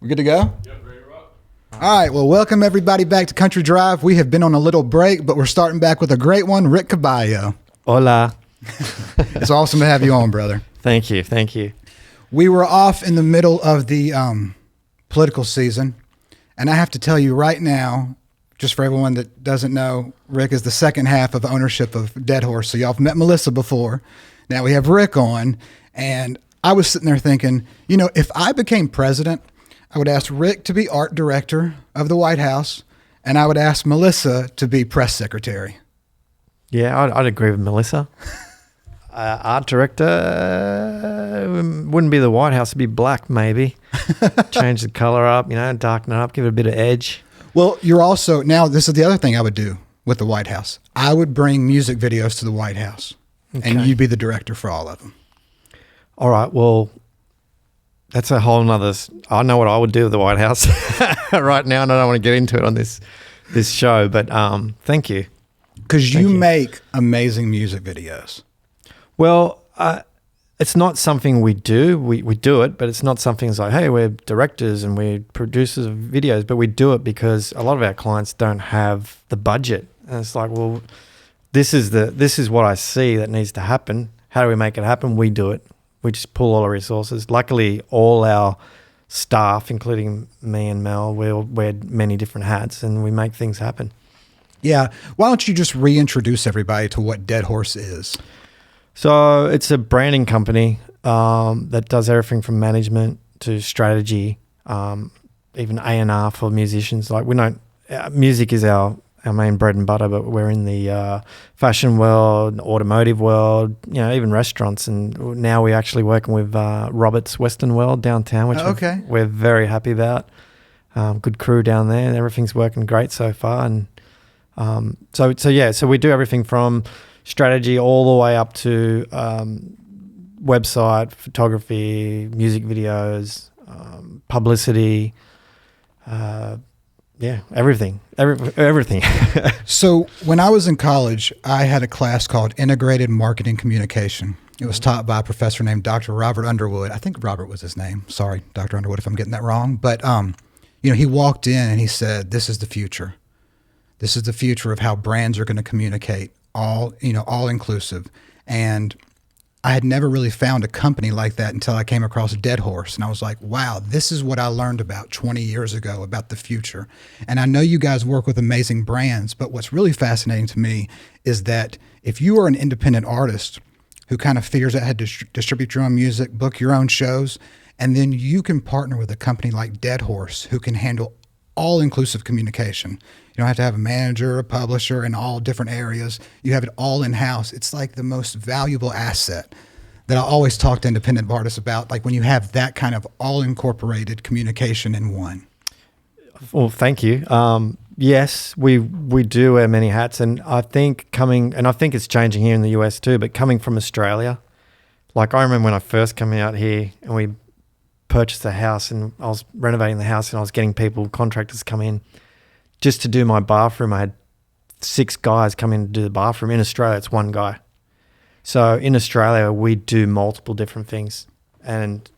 We good to go? Yep, ready to rock. All right, well, welcome everybody back to Country Drive. We have been on a little break, but we're starting back with a great one, Rick Caballo. Hola. It's awesome to have you on, brother. Thank you. We were off in the middle of the political season, and I have to tell you right now, just for everyone that doesn't know, Rick is the second half of ownership of Dead Horse. So y'all have met Melissa before. Now we have Rick on, and I was sitting there thinking, you know, if I became president, I would ask Rick to be art director of the White House, and I would ask Melissa to be press secretary. Yeah, I'd agree with Melissa. Art director wouldn't be the White House; it'd be black, maybe. Change the color up, darken it up, give it a bit of edge. Well, you're also now. This is the other thing I would do with the White House. I would bring music videos to the White House, and you'd be the director for all of them. All right. Well, that's a whole nother. I know what I would do with the White House right now, and I don't want to get into it on this show. But thank you, because you make amazing music videos. Well, it's not something we do. We do it, but it's not something that's like, hey, we're directors and we're producers of videos. But we do it because a lot of our clients don't have the budget, and it's like, well, this is what I see that needs to happen. How do we make it happen? We do it. We just pull all our resources. Luckily, all our staff, including me and Mel, we all wear many different hats, and we make things happen. Yeah. Why don't you just reintroduce everybody to what Dead Horse is? So it's a branding company that does everything from management to strategy, even A&R for musicians. Like music is our main bread and butter, but we're in the fashion world, automotive world, even restaurants. And now we're actually working with Robert's Western World downtown, which we're very happy about. Good crew down there, and everything's working great so far. And so we do everything from strategy all the way up to website, photography, music videos, publicity, everything. So when I was in college, I had a class called Integrated Marketing Communication. It was taught by a professor named Dr. Robert Underwood. I think Robert was his name. Sorry, Dr. Underwood, if I'm getting that wrong. But, he walked in and he said, this is the future. This is the future of how brands are going to communicate, all inclusive. And I had never really found a company like that until I came across Dead Horse. And I was like, wow, this is what I learned about 20 years ago about the future. And I know you guys work with amazing brands, but what's really fascinating to me is that if you are an independent artist who kind of figures out how to distribute your own music, book your own shows, and then you can partner with a company like Dead Horse who can handle all-inclusive communication. You don't have to have a manager, a publisher in all different areas. You have it all in-house. It's like the most valuable asset that I always talk to independent artists about, like when you have that kind of all-incorporated communication in one. Well, thank you. Yes, we do wear many hats, and I think it's changing here in the US too, but coming from Australia, like I remember when I first came out here and we purchased a house and I was renovating the house and I was getting contractors come in just to do my bathroom. I had 6 guys come in to do the bathroom. In Australia, it's 1 guy. So in Australia, we do multiple different things and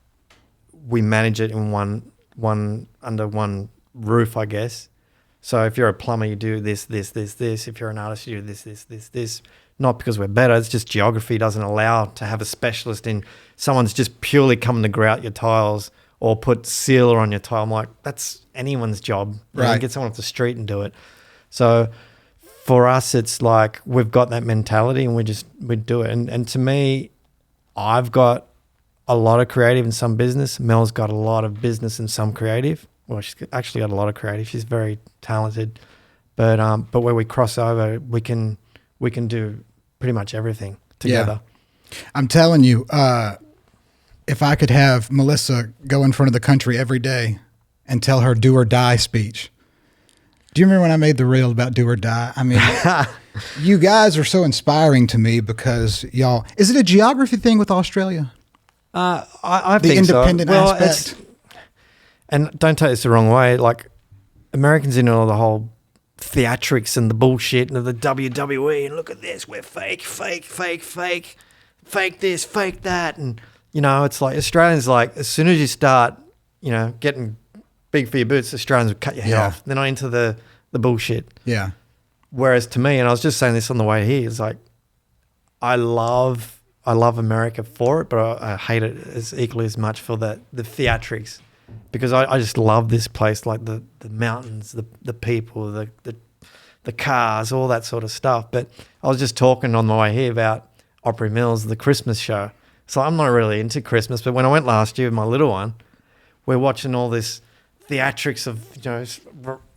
we manage it in one under one roof, I guess. So if you're a plumber, you do this. If you're an artist, you do this. Not because we're better, it's just geography doesn't allow to have a specialist in someone's just purely coming to grout your tiles or put sealer on your tile. I'm like, that's anyone's job. Right. Get someone off the street and do it. So for us, it's like we've got that mentality and we do it. And to me, I've got a lot of creative and some business. Mel's got a lot of business and some creative. Well, she's actually got a lot of creative. She's very talented. But where we cross over, we can do pretty much everything together. Yeah. I'm telling you, if I could have Melissa go in front of the country every day and tell her do or die speech. Do you remember when I made the reel about do or die? I mean, you guys are so inspiring to me because y'all, is it a geography thing with Australia? I the think independent so. aspect. And don't take this the wrong way. Like Americans in all the whole theatrics and the bullshit and the WWE and look at this, we're fake this, fake that. And, it's like Australians, like as soon as you start, getting big for your boots, Australians would cut your head off. They're not into the bullshit. Yeah. Whereas to me, and I was just saying this on the way here, it's like I love America for it, but I hate it as equally as much for the theatrics, because I just love this place, like the mountains, the people, the cars, all that sort of stuff. But I was just talking on the way here about Opry Mills, the Christmas show. So I'm not really into Christmas, but when I went last year with my little one, we're watching all this theatrics of,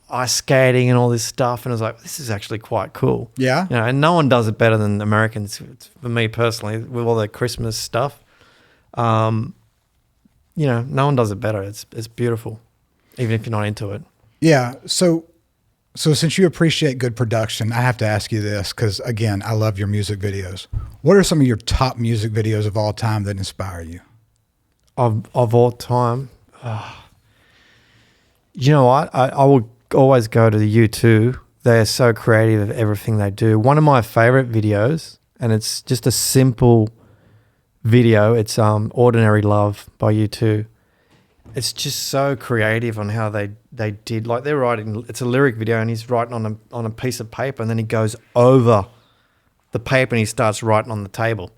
ice skating and all this stuff, and I was like, this is actually quite cool. Yeah. And no one does it better than Americans, for me personally, with all the Christmas stuff. No one does it better. It's beautiful, even if you're not into it. Yeah. So since you appreciate good production, I have to ask you this, because again, I love your music videos. What are some of your top music videos of all time that inspire you? Of all time, you know what? I would always go to the U2. They're so creative of everything they do. One of my favorite videos, and it's just a simple video. It's Ordinary Love by U2. It's just so creative on how they did. Like, they're writing, it's a lyric video, and he's writing on a piece of paper, and then he goes over the paper and he starts writing on the table.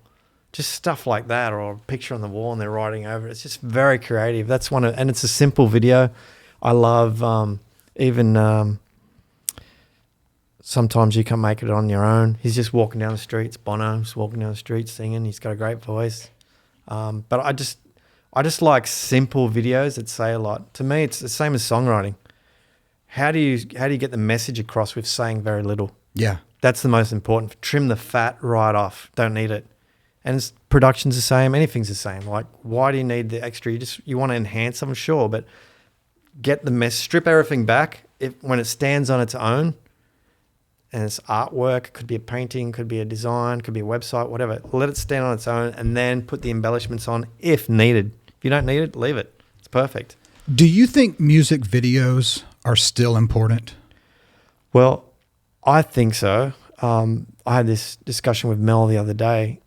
Just stuff like that, or a picture on the wall and they're writing over it. It's just very creative. That's and it's a simple video. I love even Sometimes You Can't Make It On Your Own. He's just walking down the streets. Bono's walking down the street singing. He's got a great voice. But I just like simple videos that say a lot. To me, it's the same as songwriting. How do you get the message across with saying very little? Yeah. That's the most important. Trim the fat right off. Don't need it. And production's the same. Anything's the same. Like, why do you need the extra? You want to enhance something, sure, but get the strip everything back. When it stands on its own, and it's artwork, could be a painting, could be a design, could be a website, whatever. Let it stand on its own, and then put the embellishments on if needed. If you don't need it, leave it. It's perfect. Do you think music videos are still important? Well, I think so. I had this discussion with Mel the other day.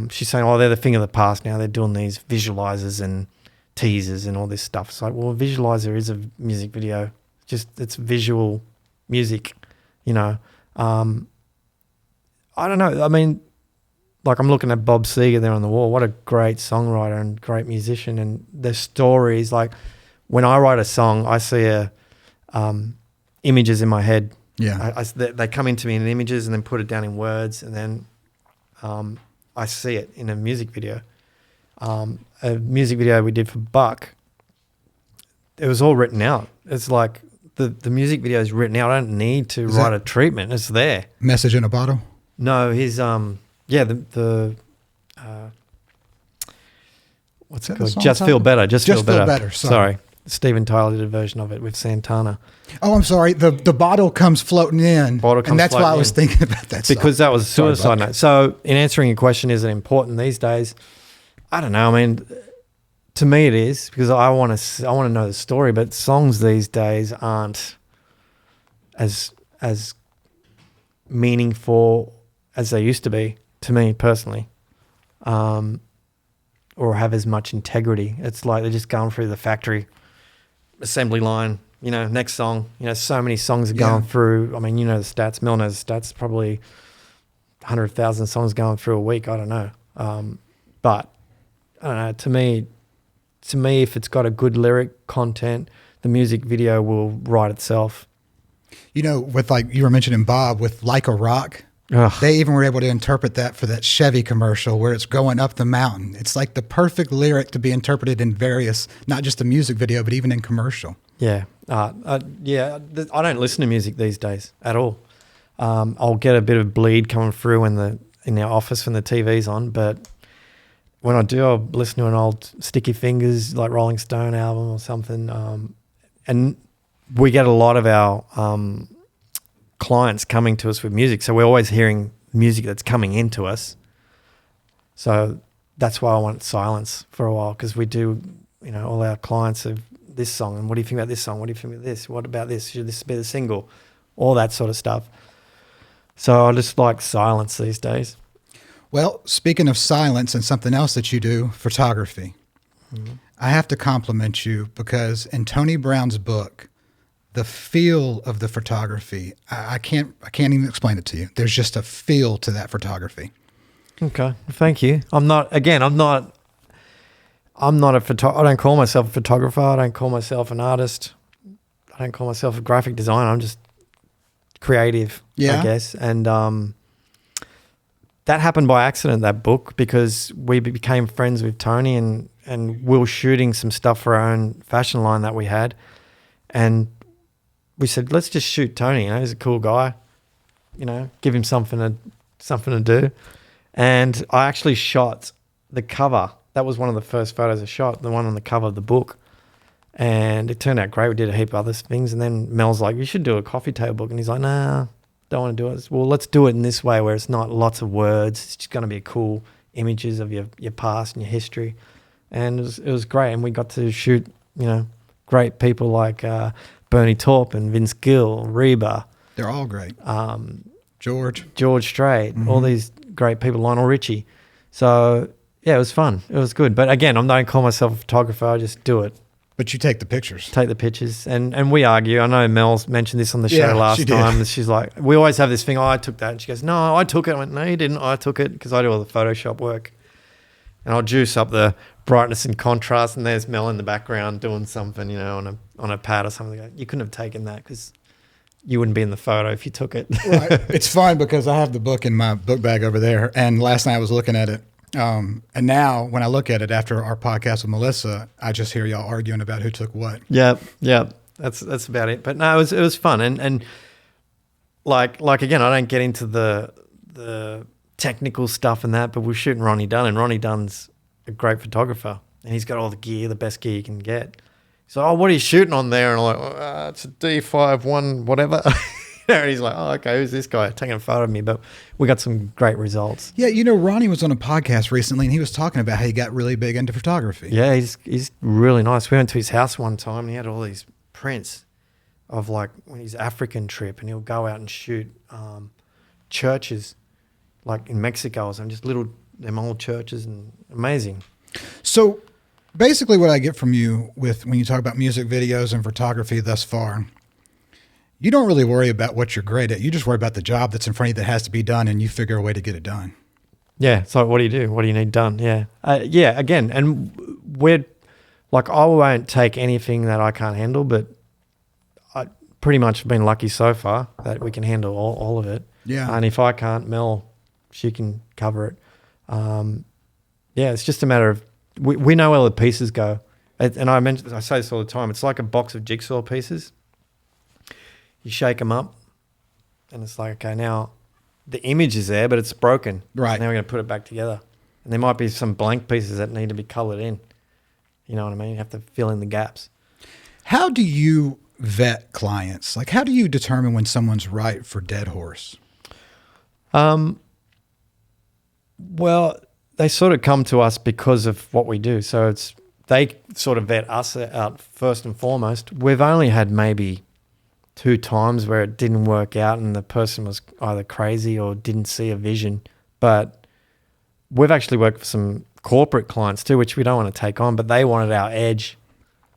She's saying, they're the thing of the past now. They're doing these visualizers and teasers and all this stuff. It's like, well, a visualizer is a music video. It's visual music, I don't know. I mean, like, I'm looking at Bob Seger there on the wall. What a great songwriter and great musician. And their stories, like, when I write a song, I see images in my head. Yeah. They come into me in images and then put it down in words, and then I see it in a music video. A music video we did for Buck, it was all written out. It's like the music video is written out. I don't need to write a treatment. It's there. Message in a Bottle? No, his what's it called? Just Feel Better. Just Feel Better. Sorry. Steven Tyler did a version of it with Santana. Oh, I'm sorry. The bottle comes floating in. And that's why I was thinking about that song. Because that was a suicide note. So in answering your question, is it important these days? I don't know. I mean, to me it is, because I want to know the story, but songs these days aren't as meaningful as they used to be, to me personally, or have as much integrity. It's like they're just going through the factory assembly line, next song. So many songs are going through. I mean, the stats. Mel knows the stats. Probably 100,000 songs going through a week. I don't know. But I don't know. To me, if it's got a good lyric content, the music video will write itself. With, like you were mentioning, Bob, with Like a Rock, they even were able to interpret that for that Chevy commercial where it's going up the mountain. It's like the perfect lyric to be interpreted in various, not just a music video, but even in commercial. Yeah. I don't listen to music these days at all. I'll get a bit of bleed coming through in the office when the TV's on, but when I do, I'll listen to an old Sticky Fingers, like Rolling Stone album or something. And we get a lot of our clients coming to us with music, so we're always hearing music that's coming into us. So that's why I want silence for a while, because we do, all our clients have this song, and what do you think about this song? What do you think about this? What about this? Should this be the single? All that sort of stuff. So I just like silence these days. Well, speaking of silence and something else that you do, photography. Mm-hmm. I have to compliment you because in Tony Brown's book, the feel of the photography, I can't even explain it to you. There's just a feel to that photography. Okay, thank you. I'm not a I don't call myself a photographer. I don't call myself an artist. I don't call myself a graphic designer. I'm just creative, I guess. And that happened by accident, that book, because we became friends with Tony and we were shooting some stuff for our own fashion line that we had. And we said, let's just shoot Tony. He's a cool guy. Give him something to do. And I actually shot the cover. That was one of the first photos I shot, the one on the cover of the book. And it turned out great. We did a heap of other things. And then Mel's like, you should do a coffee table book. And he's like, nah, don't want to do it. Well, let's do it in this way where it's not lots of words. It's just going to be cool images of your past and your history. And it was great. And we got to shoot, great people like Bernie Torp and Vince Gill, Reba. They're all great. George Strait, all these great people, Lionel Richie. So, yeah, it was fun. It was good. But again, I don't call myself a photographer. I just do it. But you take the pictures. Take the pictures. And we argue. I know Mel's mentioned this on the show last time. And she's like, we always have this thing, I took that. And she goes, no, I took it. I went, no, you didn't. I took it because I do all the Photoshop work. And I'll juice up the brightness and contrast. And there's Mel in the background doing something, on a pad or something. You couldn't have taken that because you wouldn't be in the photo if you took it. Right. It's fun because I have the book in my book bag over there. And last night I was looking at it. And now when I look at it after our podcast with Melissa, I just hear y'all arguing about who took what. Yeah. That's about it. But no, it was fun. And like again, I don't get into the technical stuff and that, but we're shooting Ronnie Dunn, and Ronnie Dunn's a great photographer, and he's got all the gear, the best gear you can get. So, what are you shooting on there? And I'm like, it's a D5 whatever. And he's like, oh, okay, who's this guy taking a photo of me? But we got some great results. Yeah, Ronnie was on a podcast recently, and he was talking about how he got really big into photography. Yeah, he's really nice. We went to his house one time, and he had all these prints of like when his African trip, and he'll go out and shoot churches like in Mexico or something, just them old churches, and amazing. So basically what I get from you when you talk about music videos and photography thus far, you don't really worry about what you're great at. You just worry about the job that's in front of you that has to be done, and you figure a way to get it done. Yeah. So what do you do? What do you need done? Yeah. Again, and we're like, I won't take anything that I can't handle, but I pretty much been lucky so far that we can handle all of it. Yeah. And if I can't, Mel, she can cover it. It's just a matter of, we know where the pieces go. And I say this all the time. It's like a box of jigsaw pieces. You shake them up, and it's like, okay, now the image is there, but it's broken. Right. Now we're going to put it back together. And there might be some blank pieces that need to be colored in. You know what I mean? You have to fill in the gaps. How do you vet clients? Like, how do you determine when someone's right for Dead Horse? Well, they sort of come to us because of what we do. So they sort of vet us out first and foremost. We've only had maybe 2 times where it didn't work out and the person was either crazy or didn't see a vision. But we've actually worked for some corporate clients too, which we don't want to take on, but they wanted our edge.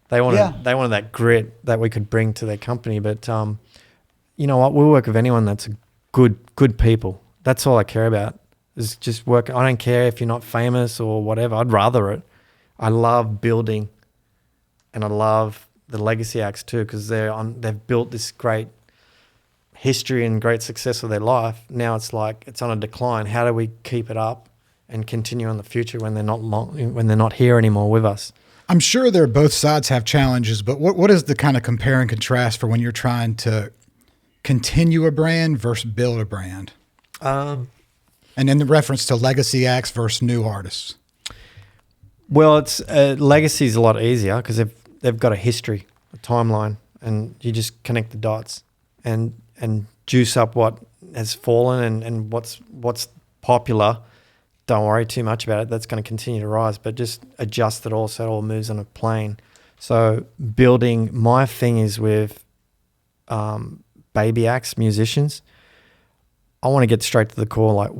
They wanted that grit that we could bring to their company. But you know what? We'll work with anyone that's good people. That's all I care about. Is just work. I don't care if you're not famous or whatever. I'd rather it. I love building, and I love the legacy acts too, because they've built this great history and great success of their life. Now it's like it's on a decline. How do we keep it up and continue in the future when they're not here anymore with us? I'm sure both sides have challenges, but what is the kind of compare and contrast for when you're trying to continue a brand versus build a brand? And in the reference to legacy acts versus new artists. Well, it's legacy is a lot easier because they've got a history, a timeline, and you just connect the dots and juice up what has fallen and what's popular. Don't worry too much about it. That's going to continue to rise, but just adjust it all so it all moves on a plane. So building, my thing is with baby acts, musicians. I want to get straight to the core, like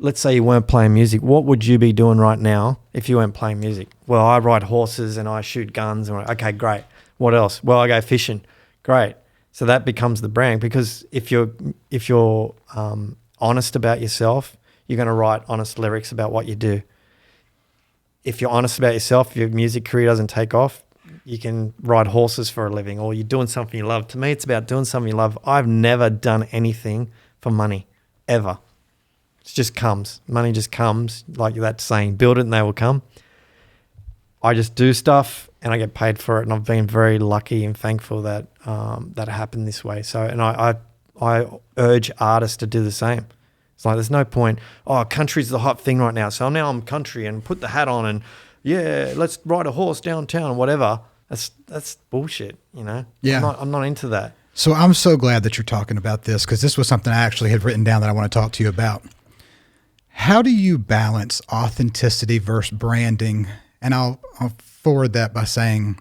let's say you weren't playing music, what would you be doing right now if you weren't playing music? Well, I ride horses and I shoot guns. And okay, great. What else? Well, I go fishing. Great. So that becomes the brand, because if you're honest about yourself, you're going to write honest lyrics about what you do. If you're honest about yourself, if your music career doesn't take off, you can ride horses for a living, or you're doing something you love. To me, it's about doing something you love. I've never done anything for money, ever. It just comes. Money just comes, like that saying, build it and they will come. I just do stuff and I get paid for it, and I've been very lucky and thankful that that happened this way. So, and I urge artists to do the same. It's like there's no point, country's the hot thing right now, so now I'm country and put the hat on and yeah, let's ride a horse downtown or whatever. That's bullshit, you know? Yeah. I'm not into that. So I'm so glad that you're talking about this, because this was something I actually had written down that I want to talk to you about. How do you balance authenticity versus branding? And I'll forward that by saying,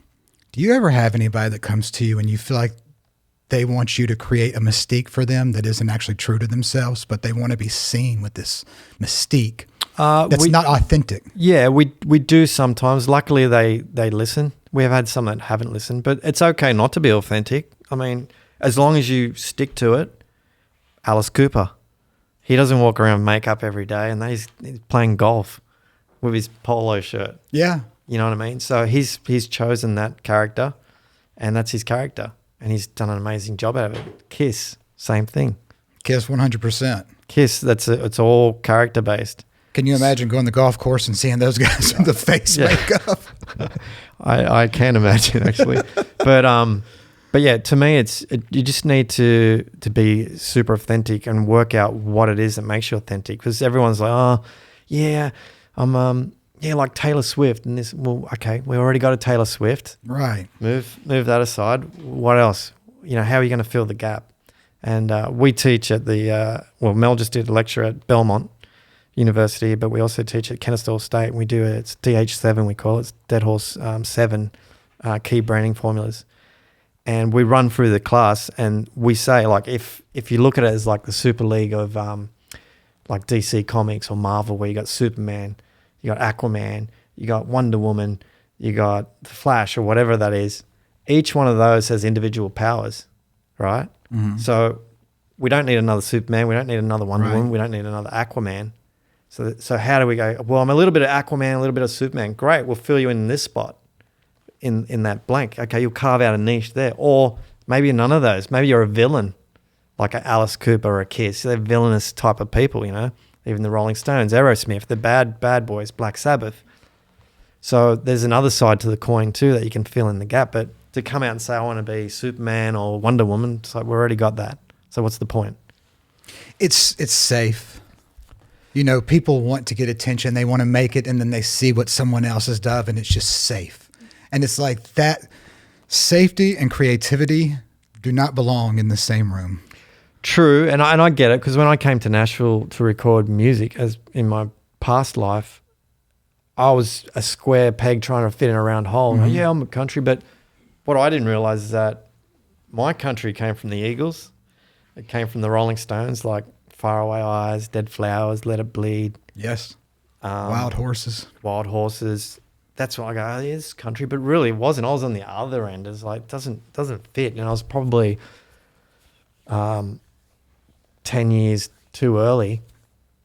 do you ever have anybody that comes to you and you feel like they want you to create a mystique for them that isn't actually true to themselves, but they want to be seen with this mystique that's not authentic? Yeah, we do sometimes. Luckily, they listen. We have had some that haven't listened, but it's okay not to be authentic. I mean, as long as you stick to it. Alice Cooper, he doesn't walk around with makeup every day, and he's playing golf with his polo shirt. Yeah. You know what I mean? So he's chosen that character, and that's his character, and he's done an amazing job out of it. Kiss, same thing. Kiss, 100%. Kiss, it's all character based. Can you imagine going to the golf course and seeing those guys with the face makeup? I can imagine, actually. But yeah, to me, you just need to be super authentic and work out what it is that makes you authentic. Because everyone's like, oh, yeah, I'm like Taylor Swift and this. Well, okay, we already got a Taylor Swift. Right. Move that aside. What else? You know, how are you going to fill the gap? And we teach at Mel just did a lecture at Belmont University, but we also teach at Kennesaw State, and we do it's DH7, we call it. It's Dead Horse 7 key branding formulas. And we run through the class and we say, like, if you look at it as like the Super League of like DC Comics or Marvel, where you got Superman, you got Aquaman, you got Wonder Woman, you got the Flash or whatever that is, each one of those has individual powers, right? Mm-hmm. So we don't need another Superman, we don't need another Wonder Woman, we don't need another Aquaman. So how do we go, well, I'm a little bit of Aquaman, a little bit of Superman. Great, we'll fill you in this spot. In that blank, okay, you'll carve out a niche there. Or maybe none of those. Maybe you're a villain, like an Alice Cooper or a Kiss. They're villainous type of people, you know. Even the Rolling Stones, Aerosmith, the bad boys, Black Sabbath. So there's another side to the coin too that you can fill in the gap. But to come out and say I want to be Superman or Wonder Woman, it's like we already got that. So what's the point? It's safe. You know, people want to get attention. They want to make it, and then they see what someone else has done, and it's just safe. And it's like that safety and creativity do not belong in the same room. True, and I get it, because when I came to Nashville to record music, as in my past life, I was a square peg trying to fit in a round hole. Mm-hmm. Yeah, I'm a country, but what I didn't realize is that my country came from the Eagles. It came from the Rolling Stones, like Faraway Eyes, Dead Flowers, Let It Bleed. Yes. Wild Horses. Wild Horses. That's what I go, oh, yeah, it's country, but really it wasn't. I was on the other end. It's like, doesn't fit. And I was probably 10 years too early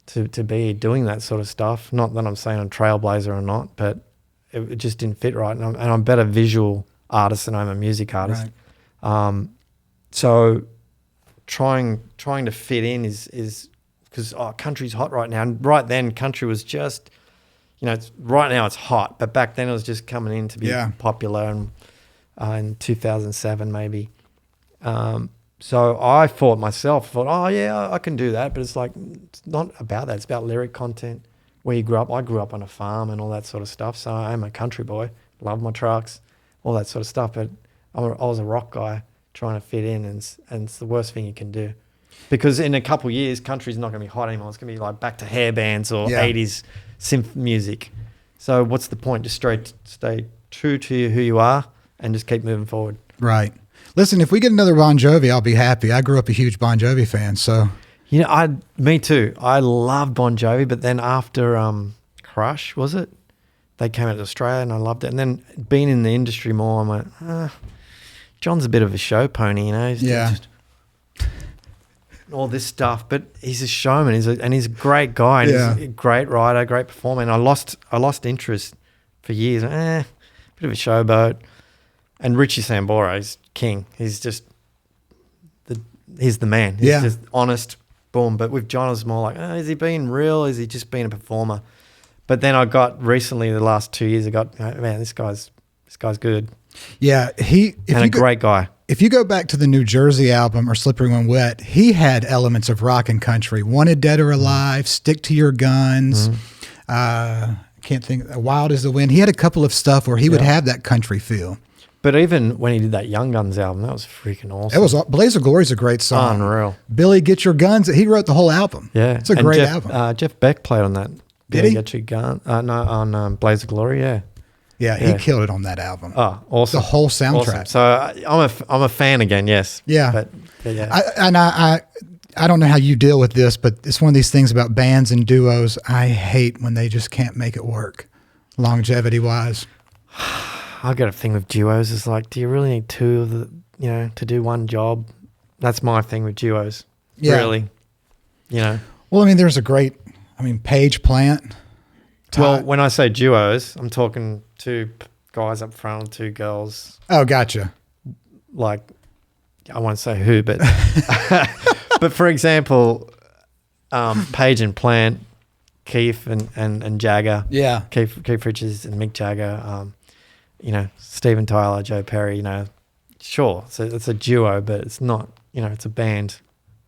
to be doing that sort of stuff. Not that I'm saying I'm trailblazer or not, but it just didn't fit right. And I'm a better visual artist than I'm a music artist. Right. So trying to fit in is because country's hot right now. And right then, country was just, you know, right now it's hot, but back then it was just coming in to be popular, and in 2007 maybe. So I thought, oh yeah, I can do that, but it's like, it's not about that. It's about lyric content, where you grew up. I grew up on a farm and all that sort of stuff, so I'm a country boy, love my trucks, all that sort of stuff, but I was a rock guy trying to fit in, and it's the worst thing you can do. Because in a couple of years, country's not going to be hot anymore. It's going to be like back to hair bands or 80s synth music. So what's the point? Just stay true to who you are and just keep moving forward. Right. Listen, if we get another Bon Jovi, I'll be happy. I grew up a huge Bon Jovi fan, so. You know, me too. I love Bon Jovi, but then after Crush, was it? They came out to Australia and I loved it. And then being in the industry more, I'm like, John's a bit of a show pony, you know. He's just all this stuff, but he's a showman. He's a great guy. And he's a great writer, great performer. And I lost interest for years. Bit of a showboat. And Richie Sambora is king. He's just he's the man. He's just honest. Boom. But with John, it's more like, is he being real? Is he just being a performer? But then I got recently, the last 2 years, man, this guy's good. Yeah, great guy. If you go back to the New Jersey album or Slippery When Wet, he had elements of rock and country. Wanted Dead or Alive, Stick to Your Guns. Can't think. Wild as the Wind. He had a couple of stuff where he would have that country feel. But even when he did that Young Guns album, that was freaking awesome. It was Blaze of Glory is a great song. Unreal. Billy Get Your Guns. He wrote the whole album. Yeah, it's a great album. Jeff Beck played on that. Did he? Get Your Gun? No, on Blaze of Glory. Yeah. Yeah, he killed it on that album. Oh, awesome! The whole soundtrack. Awesome. So I'm a fan again. Yes. Yeah. But yeah. I don't know how you deal with this, but it's one of these things about bands and duos. I hate when they just can't make it work, longevity wise. I got a thing with duos. It's like, do you really need two of the, to do one job? That's my thing with duos. Yeah. Really, Well, I mean, there's Paige Plant. Well, when I say duos, I'm talking two guys up front, two girls. Oh, gotcha. Like, I won't say who, but but for example, Paige and Plant, Keith and Jagger. Yeah. Keith Richards and Mick Jagger. Steven Tyler, Joe Perry. Sure, it's a duo, but it's not. It's a band.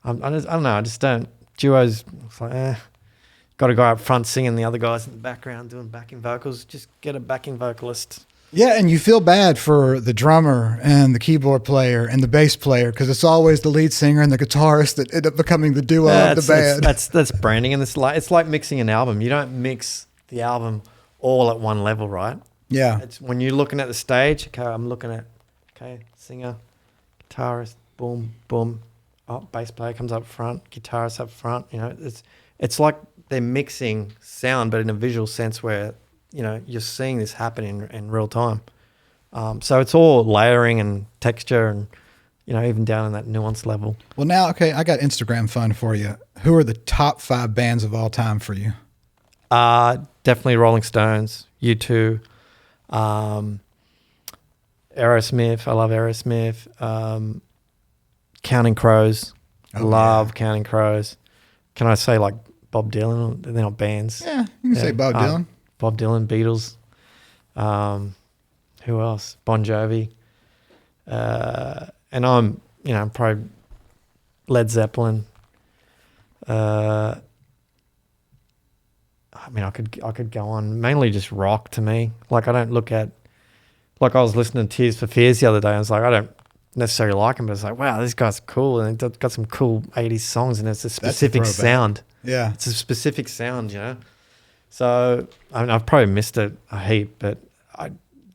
I don't know. I just don't duos. It's like, got a guy up front singing, the other guys in the background doing backing vocals. Just get a backing vocalist. Yeah, and you feel bad for the drummer and the keyboard player and the bass player because it's always the lead singer and the guitarist that end up becoming the duo of the band. That's branding, and it's like mixing an album. You don't mix the album all at one level, right? Yeah. It's when you're looking at the stage. Okay, I'm looking at singer, guitarist, boom, boom. Oh, bass player comes up front, guitarist up front. It's like they're mixing sound, but in a visual sense where, you're seeing this happen in real time. So it's all layering and texture and, even down in that nuance level. Well, now, okay, I got Instagram fun for you. Who are the top 5 bands of all time for you? Definitely Rolling Stones, U2, Aerosmith. I love Aerosmith. Counting Crows. Love Counting Crows. Can I say like Bob Dylan? They're not bands. Yeah, you can say Bob Dylan. Bob Dylan, Beatles. Who else? Bon Jovi. And I'm, probably Led Zeppelin. I could go on. Mainly just rock to me. Like I don't look at, like I was listening to Tears for Fears the other day. I was like, I don't necessarily like him, but it's like, wow, this guy's cool, and it's got some cool 80s songs, and it's a specific sound. Yeah, it's a specific sound, So I've probably missed it a heap, but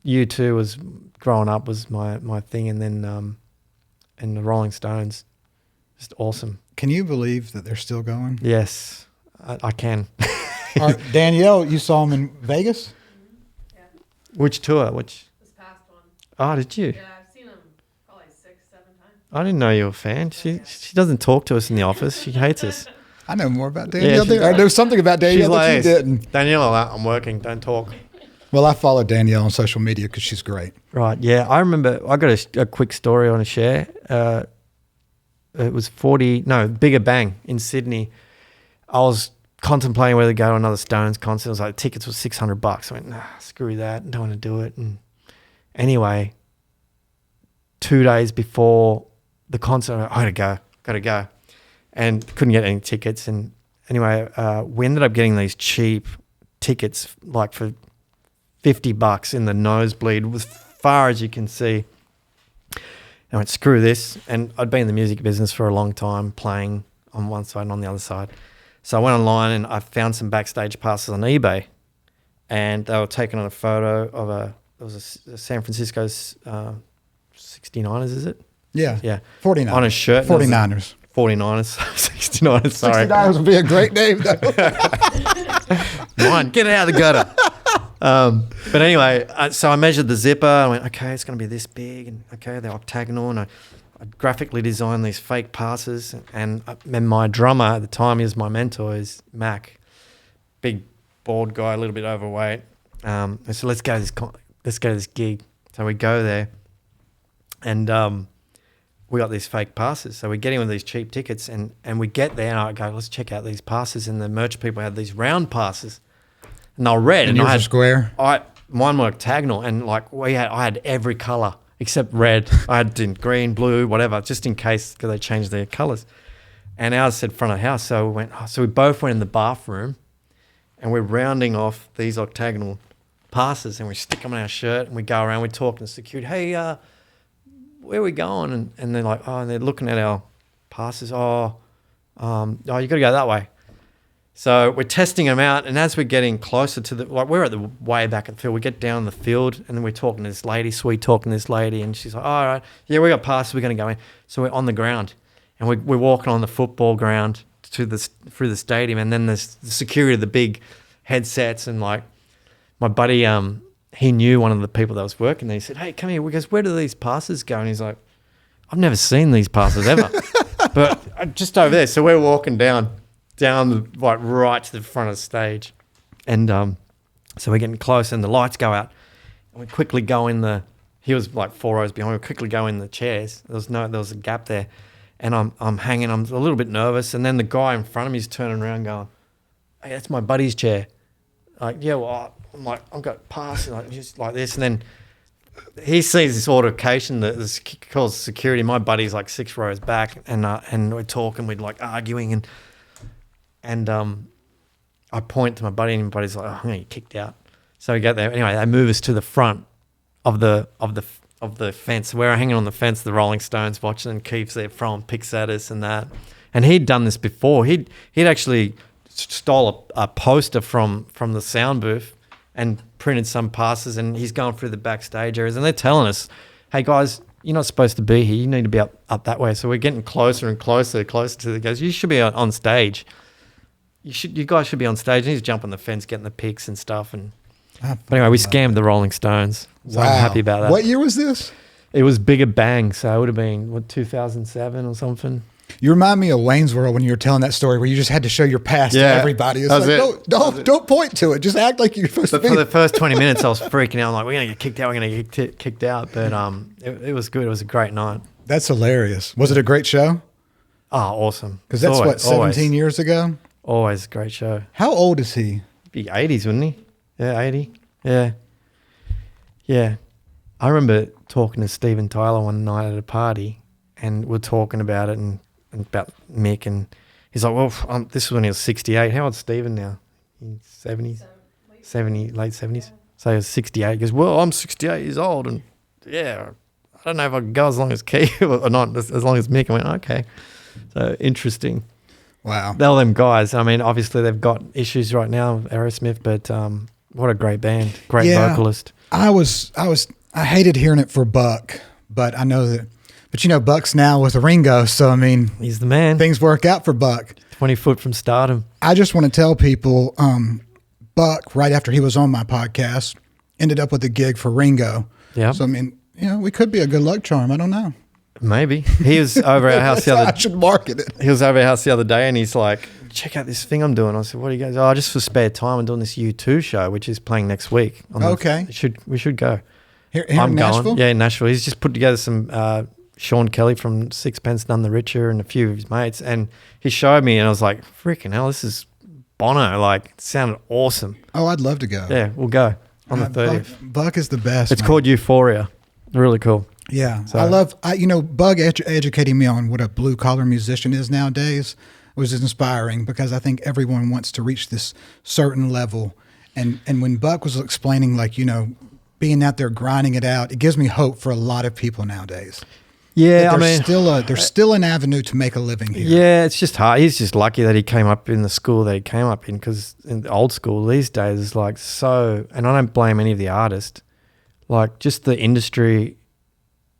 U2 was growing up was my thing, and then and the Rolling Stones, just awesome. Can you believe that they're still going? Yes, I can. Danielle, you saw him in Vegas? Yeah. Which tour? This past one. Oh, did you? Yeah, I've seen him probably 6-7 times. I didn't know you were a fan. She doesn't talk to us in the office. She hates us. I know more about Danielle. I know something about Danielle that you didn't. Danielle, I'm working. Don't talk. Well, I follow Danielle on social media because she's great. Right. Yeah. I remember I got a quick story I want to share. It was Bigger Bang in Sydney. I was contemplating whether to go to another Stones concert. It was like tickets were $600. I went, nah, screw that. Don't want to do it. And anyway, 2 days before the concert, I got to go. And couldn't get any tickets. And anyway, we ended up getting these cheap tickets, like for $50 in the nosebleed, as far as you can see. I went, screw this. And I'd been in the music business for a long time, playing on one side and on the other side. So I went online and I found some backstage passes on eBay. And they were taking on a photo of it was a San Francisco's 69ers, is it? Yeah. Yeah. 49ers. On a shirt. 49ers. 49ers. $69. Sorry. $60 would be a great name, though. Mine, get it out of the gutter. But anyway, so I measured the zipper. I went, okay, it's going to be this big, and okay, they're octagonal, and I graphically designed these fake passes. And my drummer at the time, he was my mentor, is Mac, big bald guy, a little bit overweight. I said, let's go to this gig. So we go there, and we got these fake passes. So we get in with these cheap tickets, and we get there, and I go, let's check out these passes. And the merch people had these round passes, and they were red. And I yours had are square? Mine were octagonal, and like I had every color except red. I had in green, blue, whatever, just in case, because they changed their colors. And ours said front of house, so we both went in the bathroom, and we're rounding off these octagonal passes, and we stick them in our shirt, and we go around, we're talking to security, hey, where are we going? And they're like, and they're looking at our passes. You got to go that way. So we're testing them out, and as we're getting closer to we're at the way back at the field, we get down the field, and then we're talking to this lady, Swaid talking to this lady, and she's like, all right, yeah, we got passes, we're going to go in. So we're on the ground, and we're walking on the football ground through the stadium, and then there's the security, the big headsets, and like my buddy, he knew one of the people that was working there. He said, hey, come here. We goes, where do these passes go? And he's like, I've never seen these passes ever. But just over there. So we're walking down like right to the front of the stage. And so we're getting close, and the lights go out. And we quickly go in he was like 4 rows behind. We quickly go in the chairs. There was a gap there. And I'm hanging. I'm a little bit nervous. And then the guy in front of me is turning around going, hey, that's my buddy's chair. Like, yeah, well, I'm like, I've got passes, like, just like this. And then he sees this altercation that calls security. My buddy's like 6 rows back, and we're talking, we're like arguing, and I point to my buddy, and my buddy's like, I'm going to get kicked out. So we get there. Anyway, they move us to the front of the fence. We're hanging on the fence, the Rolling Stones watching, and Keith's there from, picks at us and that. And he'd done this before. He'd actually stole a poster from the sound booth and printed some passes, and he's going through the backstage areas, and they're telling us, hey guys, you're not supposed to be here, you need to be up that way. So we're getting closer and closer to the guys. You should be on stage. You guys should be on stage. And he's jumping the fence, getting the pics and stuff. But anyway, we scammed the Rolling Stones. So wow. I'm happy about that. What year was this? It was Bigger Bang, so it would have been 2007 or something. You remind me of Wayne's World when you were telling that story where you just had to show your past to everybody. It's like, don't point to it. Just act like you're supposed to be. For the first 20 minutes, I was freaking out. I'm like, we're going to get kicked out. We're going to get kicked out. But it was good. It was a great night. That's hilarious. Was it a great show? Oh, awesome. Because that's 17 years ago? Always a great show. How old is he? Be 80s, wouldn't he? Yeah, 80. Yeah. Yeah. I remember talking to Steven Tyler one night at a party, and we're talking about it and about Mick, and he's like, well, this was when he was 68. How old's Stephen now? He's 70s? 70, late 70s? Yeah. So he was 68. He goes, well, I'm 68 years old, and yeah, I don't know if I can go as long as Keith or not, as long as Mick. I went, okay. So interesting. Wow. They're them guys. I mean, obviously they've got issues right now, Aerosmith, but what a great band. Great vocalist. I hated hearing it for Buck, but I know that. But, Buck's now with Ringo, so, I mean... He's the man. Things work out for Buck. 20 foot from stardom. I just want to tell people, Buck, right after he was on my podcast, ended up with a gig for Ringo. Yeah. So, I mean, we could be a good luck charm. I don't know. Maybe. He was over our house the other... I should market it. He was over our house the other day, and he's like, check out this thing I'm doing. I said, what are you guys... Oh, just for spare time, I'm doing this U2 show, which is playing next week. Okay. We should go. Here in Nashville? Going. Yeah, in Nashville. He's just put together some... Sean Kelly from Sixpence None the Richer and a few of his mates, and he showed me, and I was like, freaking hell, this is Bono. Like, it sounded awesome. Oh, I'd love to go. Yeah, we'll go on the 30th. Buck is the best. It's called Euphoria. Really cool. Yeah. So. Bug educating me on what a blue collar musician is nowadays was inspiring, because I think everyone wants to reach this certain level. And when Buck was explaining, like, being out there grinding it out, it gives me hope for a lot of people nowadays. Yeah, there's still an avenue to make a living here. Yeah, it's just hard. He's just lucky that he came up in the school that he came up in, because in the old school these days is like so, and I don't blame any of the artists, like just the industry,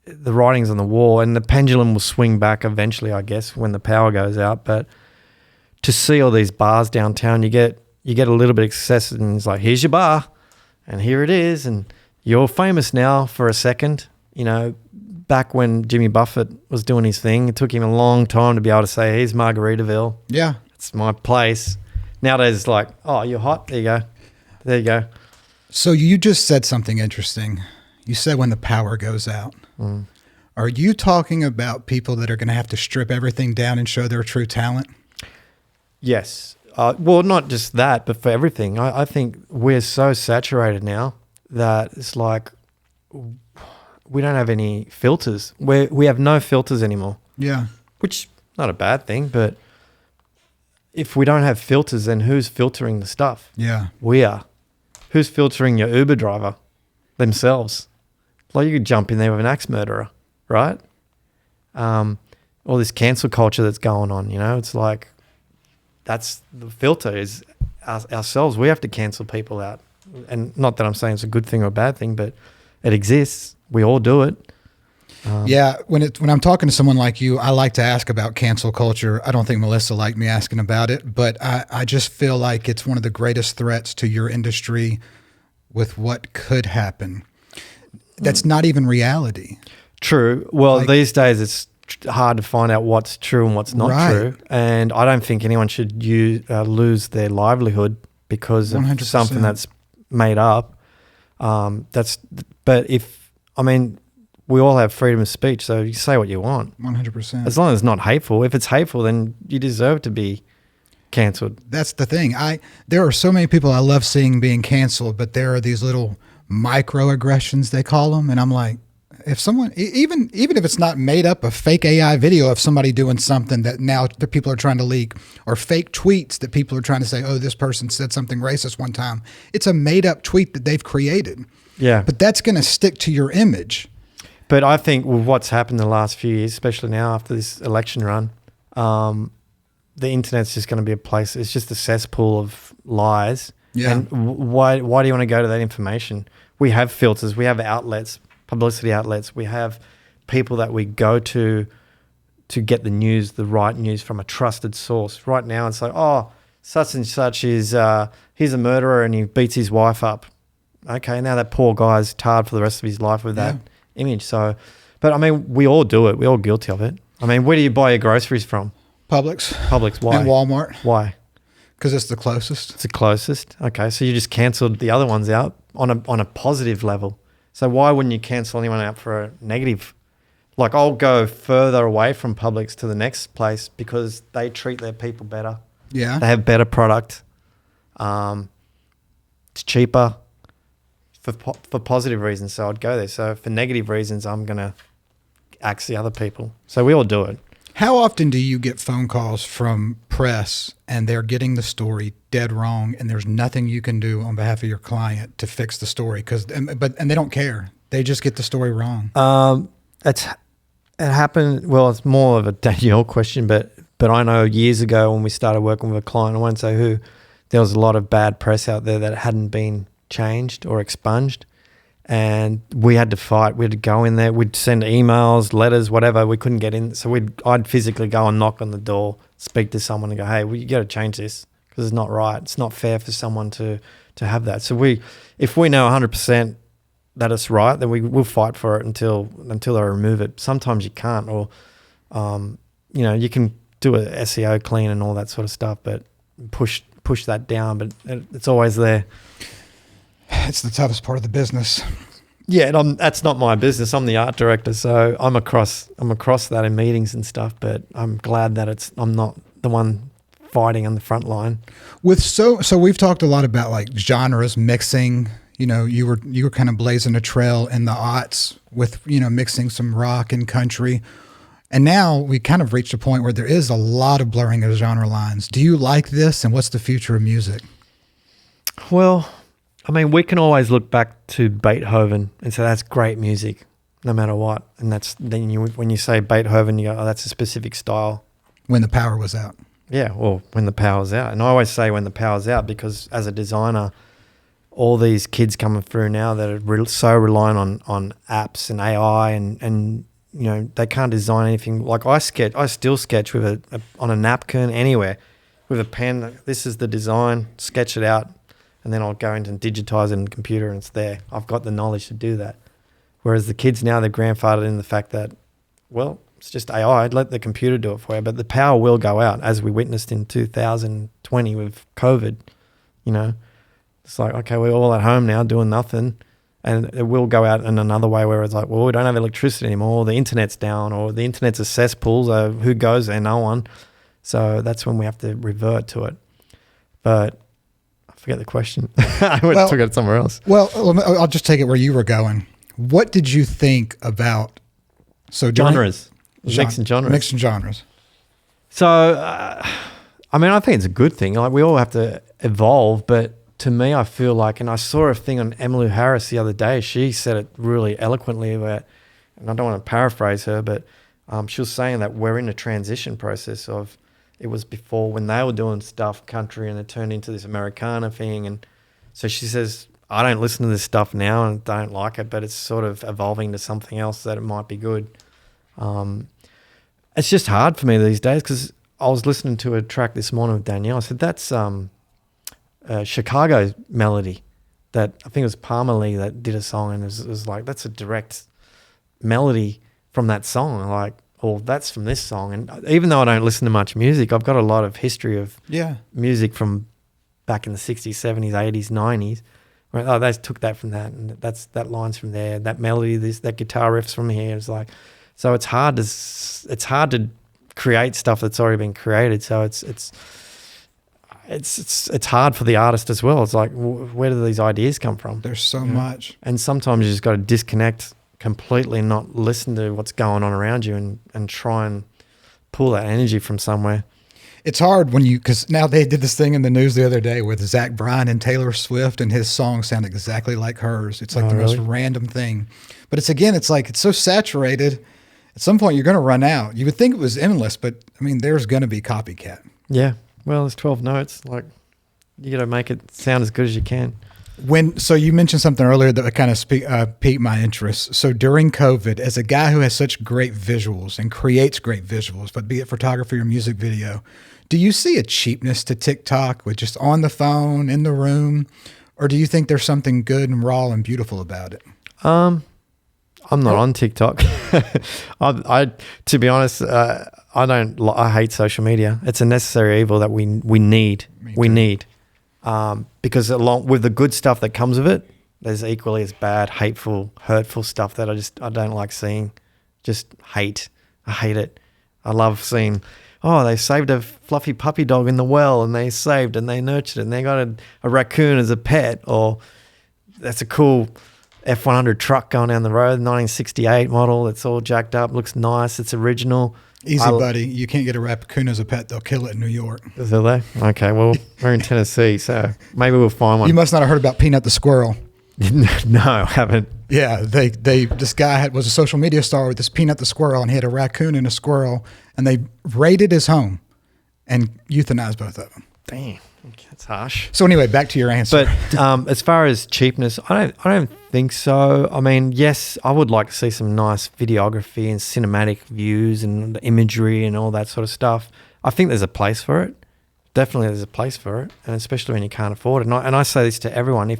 the writing's on the wall, and the pendulum will swing back eventually, I guess, when the power goes out. But to see all these bars downtown, you get a little bit excessive, and it's like, here's your bar, and here it is, and you're famous now for a second. You know, back when Jimmy Buffett was doing his thing, it took him a long time to be able to say, here's Margaritaville. Yeah. It's my place. Nowadays, it's like, oh, you're hot. There you go. There you go. So you just said something interesting. You said when the power goes out. Mm. Are you talking about people that are going to have to strip everything down and show their true talent? Yes. Well, not just that, but for everything. I think we're so saturated now that it's like we don't have any filters. We have no filters anymore. Yeah. Which not a bad thing, but if we don't have filters, then who's filtering the stuff? Yeah. We are. Who's filtering your Uber driver? Themselves. Like, you could jump in there with an axe murderer, right? All this cancel culture that's going on, you know, it's like, that's the filter is ourselves. We have to cancel people out. And not that I'm saying it's a good thing or a bad thing, but it exists. We all do it. Yeah, when I'm talking to someone like you, I like to ask about cancel culture. I don't think Melissa liked me asking about it, but I just feel like it's one of the greatest threats to your industry with what could happen. That's not even reality. True. Well, these days it's hard to find out what's true and what's not true. And I don't think anyone should lose their livelihood because of 100%. Something that's made up. We all have freedom of speech, so you say what you want. 100%. As long as it's not hateful. If it's hateful, then you deserve to be canceled. That's the thing. There are so many people I love seeing being canceled, but there are these little microaggressions, they call them, and I'm like, if someone, even if it's not made up, a fake AI video of somebody doing something that now the people are trying to leak, or fake tweets that people are trying to say, oh, this person said something racist one time. It's a made up tweet that they've created. Yeah. But that's going to stick to your image. But I think with what's happened the last few years, especially now after this election run, the internet's just going to be a place. It's just a cesspool of lies. Yeah. And why do you want to go to that information? We have filters. We have outlets, publicity outlets. We have people that we go to get the news, the right news from a trusted source. Right now, it's like, oh, such and such is he's a murderer and he beats his wife up. Okay, now that poor guy's tarred for the rest of his life with that image. So, but I mean, we all do it. We're all guilty of it. I mean, where do you buy your groceries from? Publix. Why? And Walmart. Why? Because it's the closest. It's the closest. Okay, so you just cancelled the other ones out on a positive level. So why wouldn't you cancel anyone out for a negative? Like, I'll go further away from Publix to the next place because they treat their people better. Yeah. They have better product. It's cheaper for positive reasons, so I'd go there. So for negative reasons, I'm going to axe the other people. So we all do it. How often do you get phone calls from press and they're getting the story dead wrong and there's nothing you can do on behalf of your client to fix the story? And they don't care. They just get the story wrong. It happened. Well, it's more of a Danielle question, but I know years ago when we started working with a client, I won't say who, there was a lot of bad press out there that hadn't been changed or expunged. And we had to fight. We had to go in there. We'd send emails, letters, whatever. We couldn't get in. So I'd physically go and knock on the door, speak to someone and go, hey, you got to change this because it's not right. It's not fair for someone to have that. So if we know 100% that it's right, then we'll fight for it until they remove it. Sometimes you can't, or, you can do a SEO clean and all that sort of stuff, but push that down, but it's always there. It's the toughest part of the business. Yeah, and that's not my business. I'm the art director, so I'm across that in meetings and stuff. But I'm glad that I'm not the one fighting on the front line. So we've talked a lot about like genres mixing. You know, you were kind of blazing a trail in the aughts with mixing some rock and country, and now we kind of reached a point where there is a lot of blurring of genre lines. Do you like this, and what's the future of music? Well, I mean, we can always look back to Beethoven and say that's great music, no matter what. And when you say Beethoven, you go, oh, that's a specific style. When the power was out. Yeah, well, when the power's out. And I always say when the power's out because as a designer, all these kids coming through now that are so reliant on apps and AI and they can't design anything. Like I still sketch with on a napkin anywhere. with a pen. This is the design, sketch it out, and then I'll go into and digitize it in the computer and it's there. I've got the knowledge to do that. Whereas the kids now, they're grandfathered in the fact that, well, it's just AI. Let the computer do it for you. But the power will go out, as we witnessed in 2020 with COVID. You know, it's like, okay, we're all at home now doing nothing. And it will go out in another way where it's like, well, we don't have electricity anymore. Or the internet's down, or the internet's a cesspool. So who goes there? No one. So that's when we have to revert to it. But I forget the question. Took it somewhere else. Well, I'll just take it where you were going. What did you think about genres? Mixing genres. Mixing genres. So, I mean, I think it's a good thing. Like, we all have to evolve, but to me, I feel like, and I saw a thing on Emmylou Harris the other day. She said it really eloquently about, and I don't want to paraphrase her, but she was saying that we're in a transition process of, it was before when they were doing stuff country and it turned into this Americana thing. And so she says, I don't listen to this stuff now and don't like it, but it's sort of evolving to something else that it might be good. It's just hard for me these days because I was listening to a track this morning with Danielle. I said, that's Chicago melody that I think it was Palmer Lee that did a song, and it was like, that's a direct melody from that song. I'm like, oh, that's from this song. And even though I don't listen to much music, I've got a lot of history of music from back in the 60s, 70s, 80s, 90s. Right, oh, they took that from that, and that line's from there. That melody, that guitar riff's from here. It's like, so it's hard to create stuff that's already been created. So it's hard for the artist as well. It's like, where do these ideas come from? There's so much, and sometimes you just got to disconnect completely and not listen to what's going on around you, and try and pull that energy from somewhere. It's hard because now they did this thing in the news the other day with Zach Bryan and Taylor Swift, and his songs sound exactly like hers. It's like most random thing. But it's like, it's so saturated. At some point, you're going to run out. You would think it was endless, but I mean, there's going to be copycat. Yeah. Well, it's 12 notes. Like, you got to make it sound as good as you can. So you mentioned something earlier that kind of piqued my interest. So during COVID, as a guy who has such great visuals and creates great visuals, but be it photography or music video, do you see a cheapness to TikTok with just on the phone, in the room, or do you think there's something good and raw and beautiful about it? I'm not on TikTok. To be honest, I hate social media. It's a necessary evil that we need. We need. Because along with the good stuff that comes with it, there's equally as bad, hateful, hurtful stuff that I don't like seeing. Just hate. I hate it. I love seeing, oh, they saved a fluffy puppy dog in the well, and they saved and they nurtured it, and they got a raccoon as a pet, or that's a cool F100 truck going down the road, 1968 model. It's all jacked up, looks nice, it's original. Easy, buddy. You can't get a raccoon as a pet. They'll kill it in New York. Is they? Okay, well, we're in Tennessee, so maybe we'll find one. You must not have heard about Peanut the squirrel. No, I haven't. Yeah, this guy was a social media star with this Peanut the squirrel, and he had a raccoon and a squirrel, and they raided his home and euthanized both of them. Damn, that's harsh. So anyway, back to your answer. But as far as cheapness, I don't think so. I mean, yes, I would like to see some nice videography and cinematic views and the imagery and all that sort of stuff. I think there's a place for it. Definitely there's a place for it, and especially when you can't afford it. And I say this to everyone,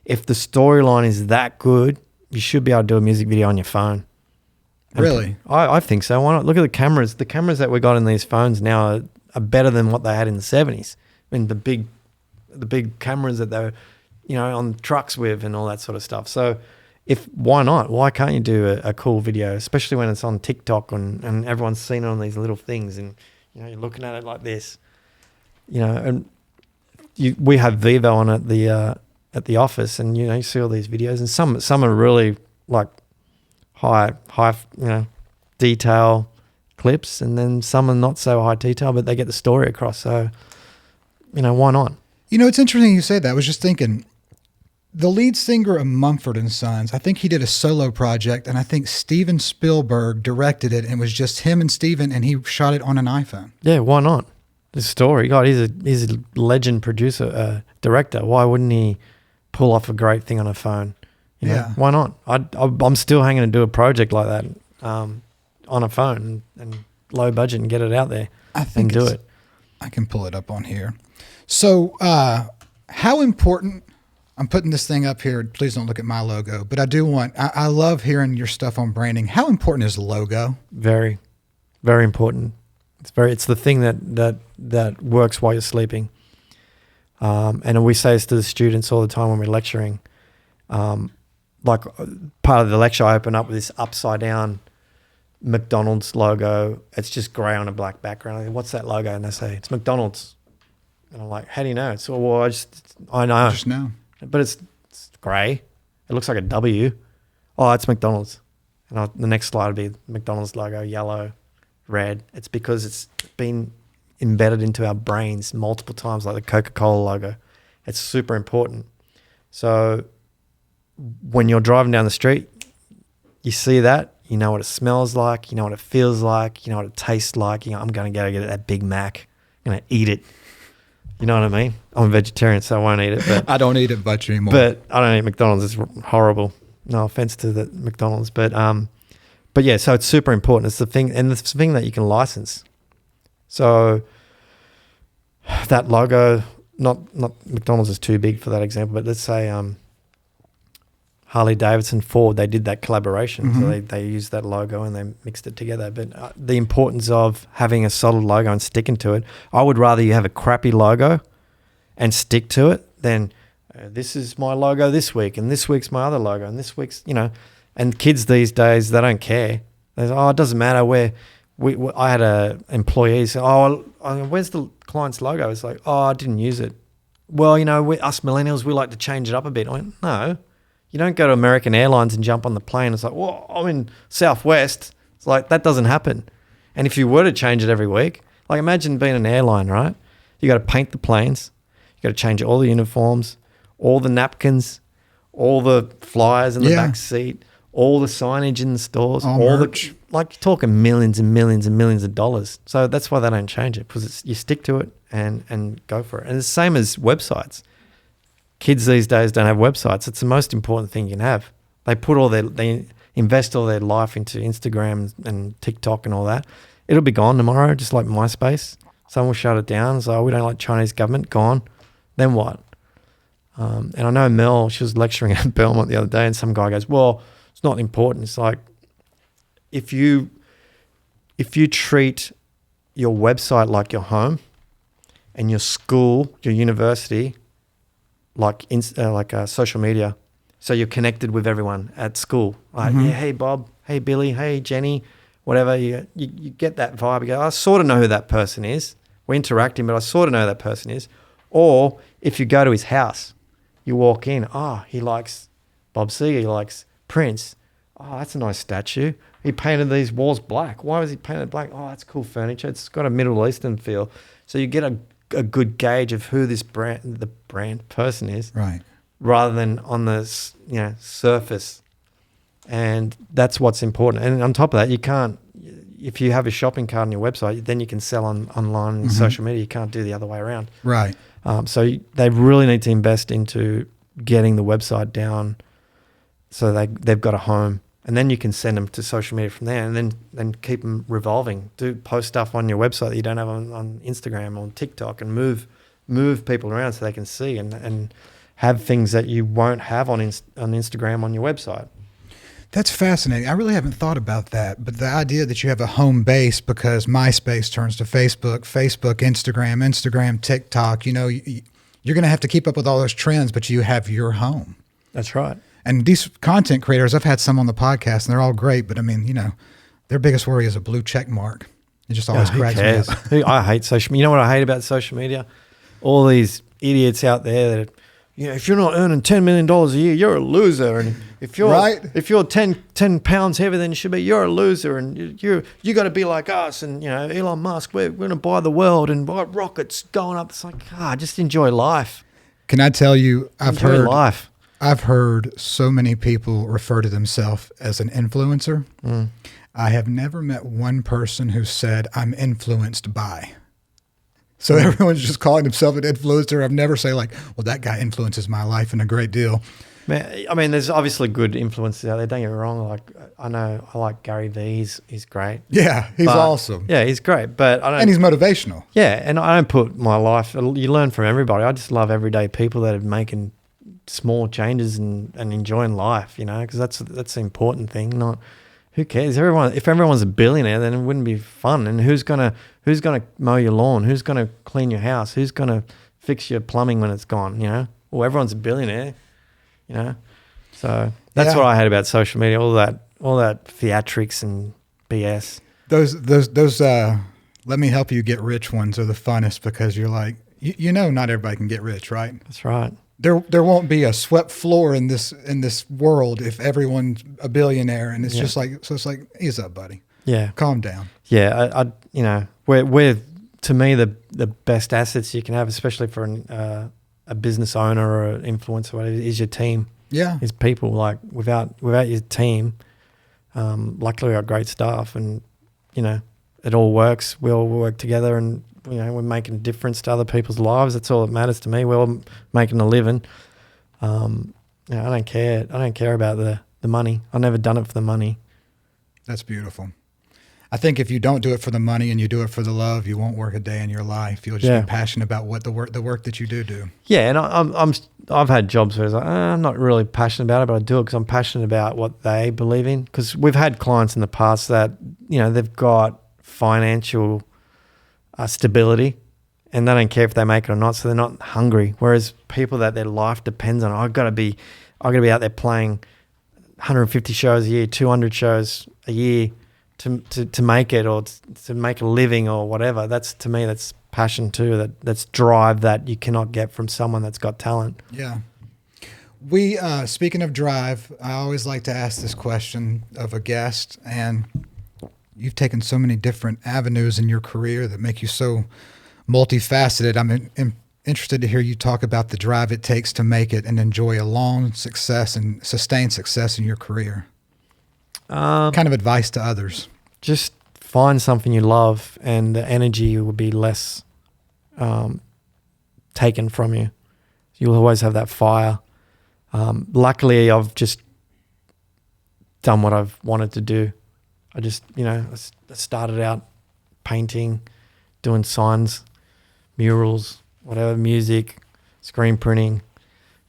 if the storyline is that good, you should be able to do a music video on your phone. Really? I think so. Why not? Look at the cameras. The cameras that we got in these phones now are better than what they had in the 70s. I mean, the big cameras that they were, on trucks with and all that sort of stuff. So why not? Why can't you do a cool video, especially when it's on TikTok and everyone's seen it on these little things, and, you're looking at it like this, and we have Vivo on at the office, and, you see all these videos, and some are really like high, detail clips, and then some are not so high detail, but they get the story across. So, why not? It's interesting you say that. I was just thinking, the lead singer of Mumford & Sons, I think he did a solo project, and I think Steven Spielberg directed it, and it was just him and Steven, and he shot it on an iPhone. Yeah, why not? The story. God, he's a legend producer, director. Why wouldn't he pull off a great thing on a phone? Yeah. Why not? I'm still hanging to do a project like that on a phone and low budget and get it out there and do it. I can pull it up on here. So, how important? I'm putting this thing up here. Please don't look at my logo, but I love hearing your stuff on branding. How important is logo? Very, very important. It's the thing that works while you're sleeping. And we say this to the students all the time when we're lecturing. Like part of the lecture, I open up with this upside down McDonald's logo. It's just grey on a black background. Like, what's that logo? And they say, it's McDonald's. And I'm like, how do you know? It's, well, I know. I just know. But it's grey. It looks like a W. Oh, it's McDonald's. And the next slide would be McDonald's logo, yellow, red. It's because it's been embedded into our brains multiple times, like the Coca-Cola logo. It's super important. So when you're driving down the street, you see that, you know what it smells like, you know what it feels like, you know what it tastes like. You know, I'm going to go get that Big Mac. I'm going to eat it. You know what I mean? I'm a vegetarian, so I won't eat it. But I don't eat it much anymore. But I don't eat McDonald's. It's horrible. No offense to the McDonald's, but yeah. So it's super important. It's the thing, and it's the thing that you can license. So that logo, not McDonald's is too big for that example, but let's say Harley Davidson, Ford, they did that collaboration. Mm-hmm. So they used that logo and they mixed it together. But the importance of having a solid logo and sticking to it, I would rather you have a crappy logo and stick to it than this is my logo this week and this week's my other logo and this week's, you know. And kids these days, they don't care. They say, oh, it doesn't matter where. I had a employee say, oh, where's the client's logo? It's like, oh, I didn't use it. Well, you know, us millennials, we like to change it up a bit. I went, no. You don't go to American Airlines and jump on the plane. It's like, well, I'm in Southwest. It's like, that doesn't happen. And if you were to change it every week, like imagine being an airline, right? You got to paint the planes. You got to change all the uniforms, all the napkins, all the flyers in the back seat, all the signage in the stores, all merch. Like you're talking millions and millions and millions of dollars. So that's why they don't change it, because you stick to it and go for it. And it's the same as websites. Kids these days don't have websites. It's the most important thing you can have. They invest all their life into Instagram and TikTok and all that. It'll be gone tomorrow, just like MySpace. Someone will shut it down. So we don't like Chinese government. Gone. Then what? And I know Mel, she was lecturing at Belmont the other day, and some guy goes, well, it's not important. It's like, if you treat your website like your home and your school, your university, like social media, so you're connected with everyone at school. Like, yeah, hey Bob, hey Billy, hey Jenny, whatever. You get that vibe. You go, I sort of know who that person is. We're interacting, but I sort of know who that person is. Or if you go to his house, you walk in, he likes Bob Seger, he likes Prince. Oh, that's a nice statue. He painted these walls black. Why was he painted black? Oh, that's cool furniture. It's got a Middle Eastern feel. So you get a good gauge of who the brand person is, right? Rather than on the surface, and that's what's important. And on top of that, you can't. If you have a shopping cart on your website, then you can sell online and social media. You can't do the other way around, right? So they really need to invest into getting the website down, so they've got a home. And then you can send them to social media from there, and then keep them revolving. Post stuff on your website that you don't have on Instagram or TikTok, and move people around so they can see and have things that you won't have on Instagram on your website. That's fascinating. I really haven't thought about that, but the idea that you have a home base, because MySpace turns to Facebook, Instagram, TikTok. You know, you're going to have to keep up with all those trends, but you have your home. That's right. And these content creators, I've had some on the podcast, and they're all great, but I mean, you know, their biggest worry is a blue check mark. It just always cracks me up. I hate social media. You know what I hate about social media? All these idiots out there that, if you're not earning $10 million a year, you're a loser. And if you're 10 pounds heavier than you should be, you're a loser. And you got to be like us. And, Elon Musk, we're going to buy the world and buy rockets going up. It's like, just enjoy life. Can I tell you, I've heard so many people refer to themselves as an influencer. I have never met one person who said, I'm influenced by. So everyone's just calling themselves an influencer. I've never say like, well, that guy influences my life in a great deal. Man, I mean, there's obviously good influences out there. Don't get me wrong. Like, I know I like Gary Vee. He's great. Yeah, he's But- awesome. Yeah, he's great. But I don't. And he's motivational. Yeah, and I don't put my life. You learn from everybody. I just love everyday people that are making small changes and enjoying life. You know, because that's the important thing. Not who cares. If everyone's a billionaire, then it wouldn't be fun. And who's gonna mow your lawn? Who's gonna clean your house? Who's gonna fix your plumbing when it's gone? You know, well, everyone's a billionaire. You know, so that's Yeah. what I hate about social media. All that theatrics and BS. Those let me help you get rich ones are the funnest because you're like, you know, not everybody can get rich, right? That's right. There won't be a swept floor in this world if everyone's a billionaire, and it's Yeah. just like, so it's like, ease up, buddy, Yeah. calm down. Yeah, I you know, we're to me the best assets you can have, especially for a business owner or an influencer, or whatever, is your team, Yeah, is people. Like without your team, luckily we got great staff, and you know it all works. We all work together, and you know we're making a difference to other people's lives. That's all that matters to me. We're all making a living. You know, I don't care. I don't care about the money. I've never done it for the money. that's beautiful. I think if you don't do it for the money and you do it for the love, you won't work a day in your life. You'll just Yeah. be passionate about what the work that you do. Yeah, and I've had jobs where it's like, I'm not really passionate about it, but I do it because I'm passionate about what they believe in. Because we've had clients in the past that, you know, they've got financial stability and they don't care if they make it or not, so they're not hungry. Whereas people that their life depends on, I've got to be out there playing 150 shows a year, 200 shows a year to make it, or to make a living or whatever. That's, to me, that's passion too. That's drive that you cannot get from someone that's got talent. Yeah. We, speaking of drive, I always like to ask this question of a guest, and you've taken so many different avenues in your career that make you so multifaceted. I'm interested to hear you talk about the drive it takes to make it and enjoy a long success and sustained success in your career. Kind of advice to others. Just find something you love, and the energy will be less taken from you. You'll always have that fire. Luckily, I've just done what I've wanted to do. I just, you know, I started out painting, doing signs, murals, whatever, music, screen printing.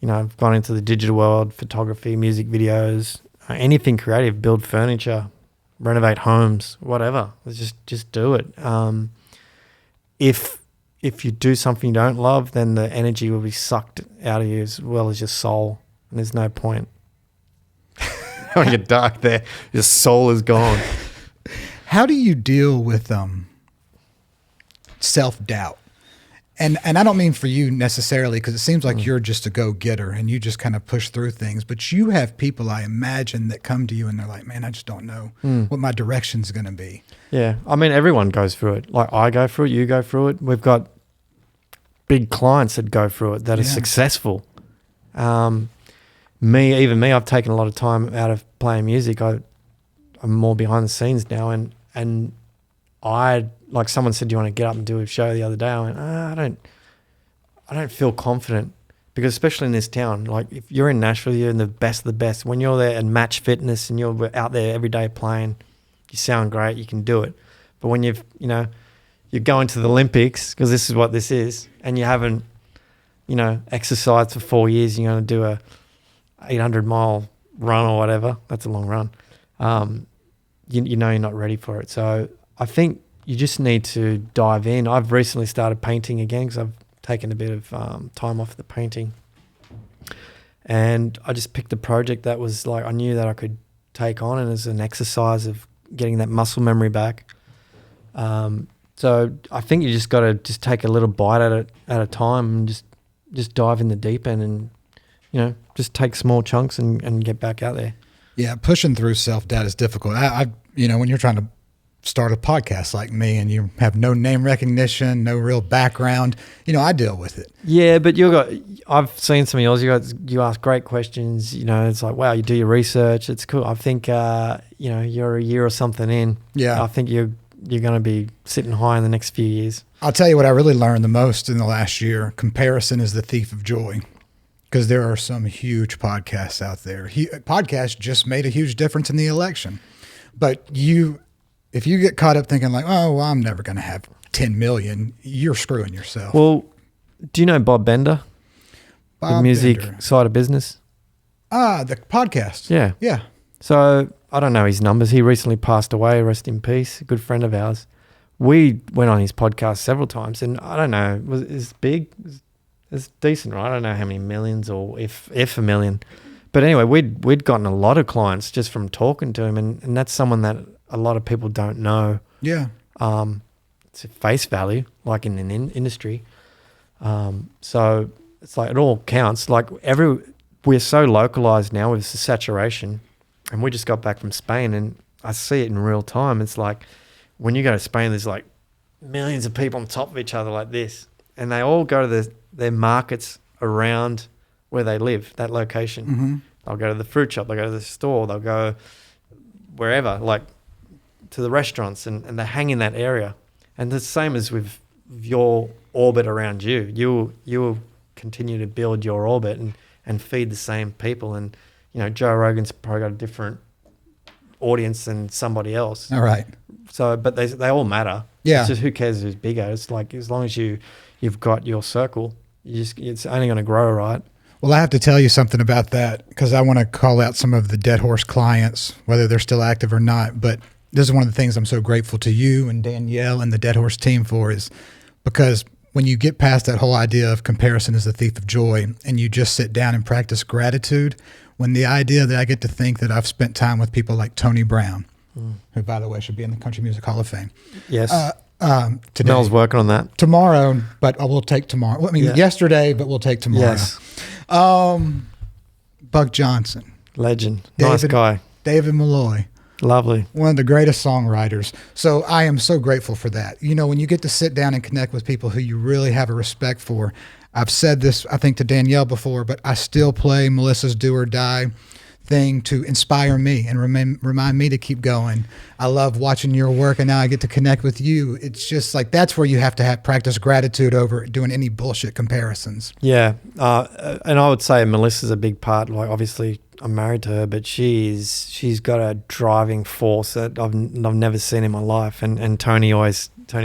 You know, I've gone into the digital world, photography, music videos, anything creative, build furniture, renovate homes, whatever. Let's just do it. If you do something you don't love, then the energy will be sucked out of you as well as your soul, and there's no point. When you get dark there, your soul is gone. How do you deal with self-doubt? And I don't mean for you necessarily, because it seems like you're just a go-getter and you just kind of push through things. But you have people, I imagine, that come to you and they're like, man, I just don't know what my direction's going to be. Yeah, I mean, everyone goes through it. Like I go through it, you go through it. We've got big clients that go through it that are successful. Even me, I've taken a lot of time out of playing music. I'm more behind the scenes now, and I, like someone said, do you want to get up and do a show the other day? I went, I don't feel confident, because especially in this town, like if you're in Nashville, you're in the best of the best. When you're there and Match Fitness and you're out there every day playing, you sound great, you can do it. But when you're going to the Olympics, because this is what this is, and you haven't, exercised for 4 years, you're going to do a 800-mile run or whatever. That's a long run. You know you're not ready for it. So I think you just need to dive in. I've recently started painting again because I've taken a bit of time off the painting. And I just picked a project that was like, I knew that I could take on, and as an exercise of getting that muscle memory back. So I think you just got to just take a little bite at a time and just dive in the deep end, and just take small chunks and get back out there. Yeah, pushing through self-doubt is difficult. I when you're trying to start a podcast like me and you have no name recognition, no real background, I deal with it. Yeah, but I've seen some of yours. You ask great questions. It's like, wow, you do your research. It's cool. I think you're a year or something in. Yeah, I think you're going to be sitting high in the next few years. I'll tell you what I really learned the most in the last year. Comparison is the thief of joy. because there are some huge podcasts out there. Podcasts just made a huge difference in the election. But if you get caught up thinking like, oh, well, I'm never going to have 10 million, you're screwing yourself. Well, do you know Bob Bender? The Bob music Bender. side of business? The podcast. Yeah. Yeah. So I don't know his numbers. He recently passed away, rest in peace, a good friend of ours. We went on his podcast several times, and I don't know, it's big? It's decent, right? I don't know how many millions or if a million. But anyway, we'd gotten a lot of clients just from talking to him, and that's someone that a lot of people don't know. Yeah. It's a face value, like in an industry. So it's like it all counts. Like we're so localized now with the saturation, and we just got back from Spain, and I see it in real time. It's like when you go to Spain, there's like millions of people on top of each other like this, and they all go to their markets around where they live, that location. Mm-hmm. They'll go to the fruit shop, they'll go to the store, they'll go wherever, like to the restaurants, and they hang in that area. And the same as with your orbit around you. You'll continue to build your orbit and feed the same people. And, you know, Joe Rogan's probably got a different audience than somebody else. All right. So, but they all matter. Yeah. It's just who cares who's bigger. It's like as long as you've got your circle, it's only going to grow, right? Well, I have to tell you something about that because I want to call out some of the Dead Horse clients, whether they're still active or not. But this is one of the things I'm so grateful to you and Danielle and the Dead Horse team for, is because when you get past that whole idea of comparison is the thief of joy and you just sit down and practice gratitude, when the idea that I get to think that I've spent time with people like Tony Brown, who, by the way, should be in the Country Music Hall of Fame. Yes. Today. Mel's working on that. Tomorrow, but we'll take tomorrow. Well, I mean, yesterday, but we'll take tomorrow. Yes. Buck Johnson. Legend. Nice guy. David Malloy. Lovely. One of the greatest songwriters. So I am so grateful for that. You know, when you get to sit down and connect with people who you really have a respect for, I've said this, I think, to Danielle before, but I still play Melissa's Do or Die thing to inspire me and remind me to keep going. I love watching your work, and now I get to connect with you. It's just like that's where you have to practice gratitude over doing any bullshit comparisons. Yeah. And I would say Melissa's a big part. Like, obviously, I'm married to her, but she's got a driving force that I've never seen in my life. And Tony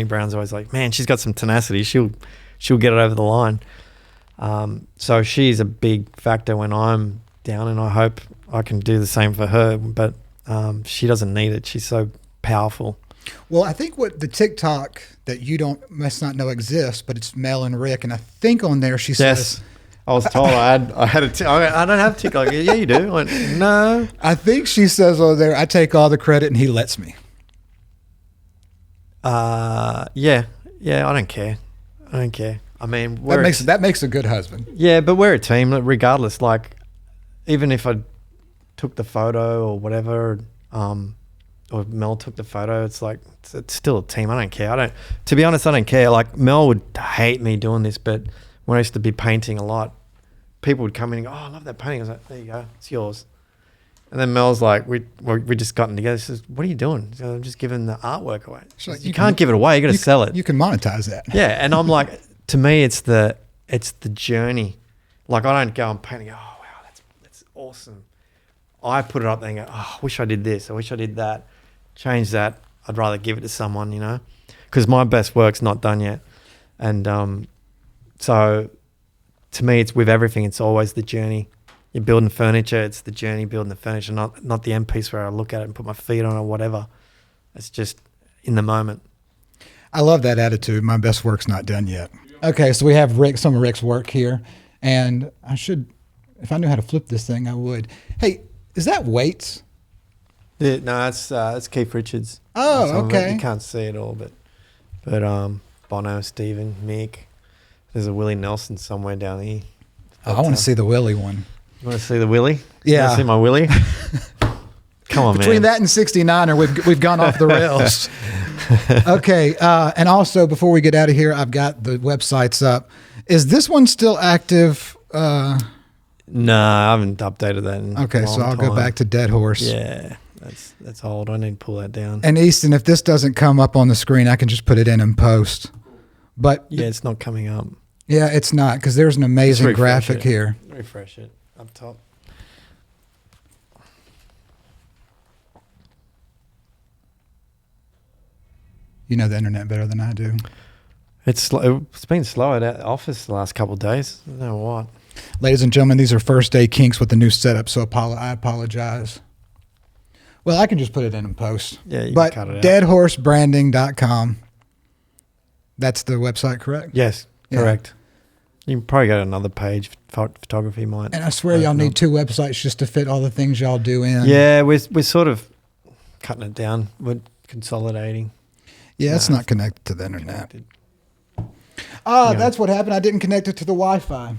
Brown's always like, man, she's got some tenacity. She'll get it over the line. So she's a big factor when I'm down, and I hope I can do the same for her. But she doesn't need it. She's so powerful. Well, I think what the TikTok that you must not know exists, but it's Mel and Rick, and I think on there she says. I was told I don't have TikTok. Yeah, you do. I went, no. I think she says over there, I take all the credit and he lets me. Yeah, I don't care. I mean, that makes a good husband. Yeah, but we're a team regardless. Like, even if I took the photo or whatever, or Mel took the photo, it's like it's still a team. I don't care. To be honest, I don't care. Like, Mel would hate me doing this, but when I used to be painting a lot, people would come in and go, oh, I love that painting. I was like, there you go, it's yours. And then Mel's like, we just gotten together. She says, what are you doing? So I'm just giving the artwork away. Like, you can't give it away. You got to sell it. You can monetize that. Yeah, and I'm like, to me, it's the journey. Like, I don't go and paint and go, oh wow, that's awesome. I put it up there and go, oh, I wish I did this. I wish I did that. Change that. I'd rather give it to someone, you know, because my best work's not done yet. And so to me, it's with everything. It's always the journey. You're building furniture. It's the journey building the furniture, not the end piece where I look at it and put my feet on it or whatever. It's just in the moment. I love that attitude. My best work's not done yet. Okay, so we have some of Rick's work here, and if I knew how to flip this thing, I would. Hey, is that weights? Yeah, no, it's Keith Richards. Oh, okay. You can't see it all, but Bono, Stephen, Mick. There's a Willie Nelson somewhere down here. I want to see the Willie one. You want to see the Willie? Yeah. You want to see my Willie? Come on, Between man. that and 69er, we've gone off the rails. Okay, and also before we get out of here, I've got the websites up. Is this one still active? No, I haven't updated that in Okay, a so long I'll go time. back to Dead Horse. Yeah, that's old. I need to pull that down. And Easton, if this doesn't come up on the screen, I can just put it in and post. But Yeah, it's not coming up. Yeah, it's not, because there's an amazing Just refresh graphic it. here. Refresh it up top. You know the internet better than I do. It's been slow at the office the last couple of days. I don't know what. Ladies and gentlemen, these are first day kinks with the new setup, so I apologize. Well, I can just put it in post. Yeah, you but can cut it out. deadhorsebranding.com. That's the website, correct? Yes, Yeah. correct. You can probably go to another page. Photography might. And I swear y'all need 2 websites just to fit all the things y'all do in. Yeah, we're sort of cutting it down. We're consolidating. Yeah, it's Nah, not connected to the internet. Connected. Ah, Yeah. that's what happened. I didn't connect it to the Wi-Fi.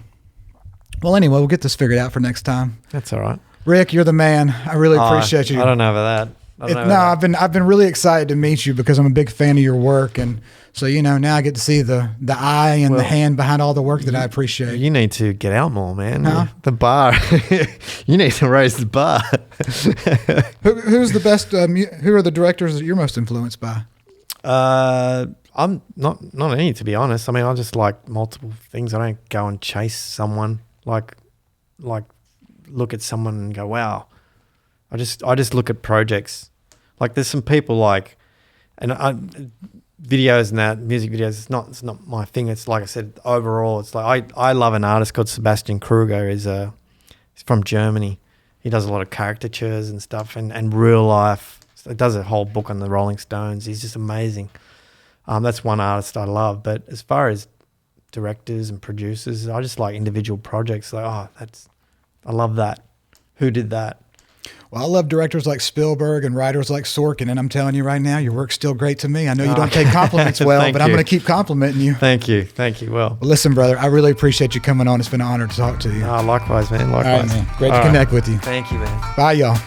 Well, anyway, we'll get this figured out for next time. That's all right. Rick, you're the man. I really appreciate you. I don't know about that. I don't know about that. I've been really excited to meet you because I'm a big fan of your work, and so now I get to see the eye and the Well, hand behind all the work that I appreciate. You need to get out more, man. Huh? The bar. You need to raise the bar. Who's the best? Who are the directors that you're most influenced by? I'm not any, to be honest. I mean, I just like multiple things. I don't go and chase someone like look at someone and go, wow. I just look at projects. Like there's some people like, videos and that, music videos, it's not my thing. It's like I said, overall, it's like I love an artist called Sebastian Kruger. He's from Germany. He does a lot of caricatures and stuff and real life. So he does a whole book on the Rolling Stones. He's just amazing. That's one artist I love. But as far as directors and producers, I just like individual projects. Like, I love that. Who did that? Well, I love directors like Spielberg and writers like Sorkin, and I'm telling you right now, your work's still great to me. I know you don't take compliments well, Thank but I'm you. going to keep complimenting you. Thank you. Well, Well, listen, brother, I really appreciate you coming on. It's been an honor to talk to you. likewise, man. All Likewise. right, man. Great to All right. connect with you. Thank you, man. Bye, y'all.